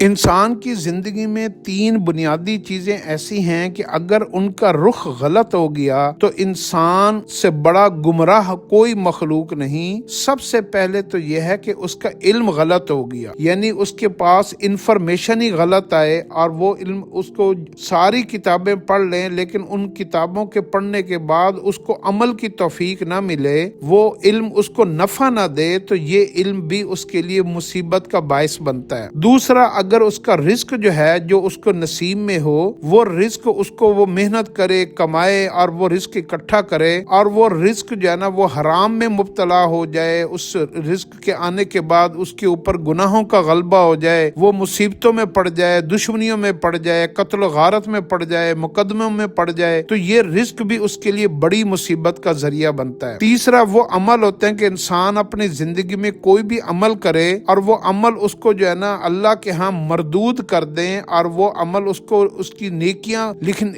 انسان کی زندگی میں تین بنیادی چیزیں ایسی ہیں کہ اگر ان کا رخ غلط ہو گیا تو انسان سے بڑا گمراہ کوئی مخلوق نہیں۔ سب سے پہلے تو یہ ہے کہ اس کا علم غلط ہو گیا، یعنی اس کے پاس انفارمیشن ہی غلط آئے اور وہ علم، اس کو ساری کتابیں پڑھ لیں لیکن ان کتابوں کے پڑھنے کے بعد اس کو عمل کی توفیق نہ ملے، وہ علم اس کو نفع نہ دے، تو یہ علم بھی اس کے لیے مصیبت کا باعث بنتا ہے۔ دوسرا، اگر اس کا رزق جو ہے جو اس کو نصیب میں ہو، وہ رزق اس کو وہ محنت کرے، کمائے اور وہ رزق اکٹھا کرے، اور وہ رزق جو ہے نا وہ حرام میں مبتلا ہو جائے، اس رزق کے آنے کے بعد اس کے اوپر گناہوں کا غلبہ ہو جائے، وہ مصیبتوں میں پڑ جائے، دشمنیوں میں پڑ جائے، قتل و غارت میں پڑ جائے، مقدموں میں پڑ جائے، تو یہ رزق بھی اس کے لیے بڑی مصیبت کا ذریعہ بنتا ہے۔ تیسرا، وہ عمل ہوتے ہیں کہ انسان اپنی زندگی میں کوئی بھی عمل کرے اور وہ عمل اس کو جو ہے نا اللہ کے ہاں مردود کر دیں، اور وہ عمل اس کو، اس کی نیکیاں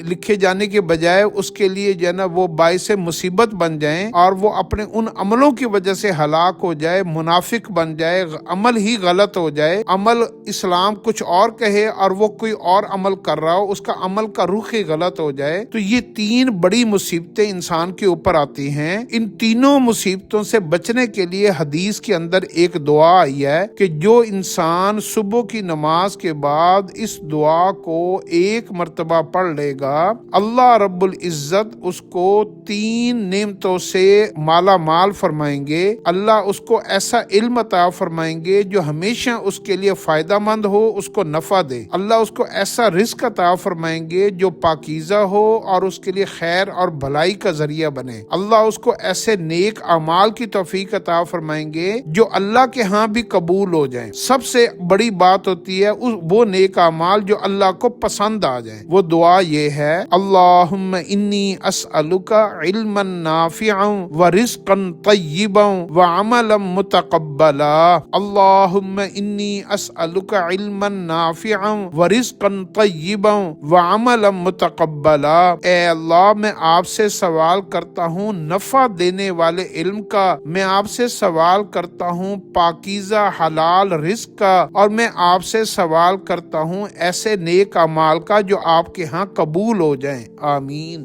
لکھے جانے کے بجائے اس کے لیے جو ہے نا وہ باعث مصیبت بن جائیں، اور وہ اپنے ان عملوں کی وجہ سے ہلاک ہو جائے، منافق بن جائے، عمل ہی غلط ہو جائے، عمل اسلام کچھ اور کہے اور وہ کوئی اور عمل کر رہا ہو، اس کا عمل کا رخ ہی غلط ہو جائے، تو یہ تین بڑی مصیبتیں انسان کے اوپر آتی ہیں۔ ان تینوں مصیبتوں سے بچنے کے لیے حدیث کے اندر ایک دعا آئی ہے کہ جو انسان صبح کی نماز کے بعد اس دعا کو ایک مرتبہ پڑھ لے گا، اللہ رب العزت اس کو تین نعمتوں سے مالا مال فرمائیں گے۔ اللہ اس کو ایسا علم عطا فرمائیں گے جو ہمیشہ اس کے لیے فائدہ مند ہو، اس کو نفع دے۔ اللہ اس کو ایسا رزق عطا فرمائیں گے جو پاکیزہ ہو اور اس کے لیے خیر اور بھلائی کا ذریعہ بنے۔ اللہ اس کو ایسے نیک اعمال کی توفیق عطا فرمائیں گے جو اللہ کے ہاں بھی قبول ہو جائیں۔ سب سے بڑی بات ہوتی ہے وہ نیک اعمال جو اللہ کو پسند آ جائیں۔ وہ دعا یہ ہے، اللہم انی اسألک علما نافعا ورزقا طیبا وعملا متقبلا۔ اللہم انی اسألک علما نافعا ورزقا طیبا وعملا متقبلا۔ اے اللہ، میں آپ سے سوال کرتا ہوں نفع دینے والے علم کا، میں آپ سے سوال کرتا ہوں پاکیزہ حلال رزق کا، اور میں آپ سے سوال کرتا ہوں ایسے نیک اعمال کا جو آپ کے ہاں قبول ہو جائیں۔ آمین۔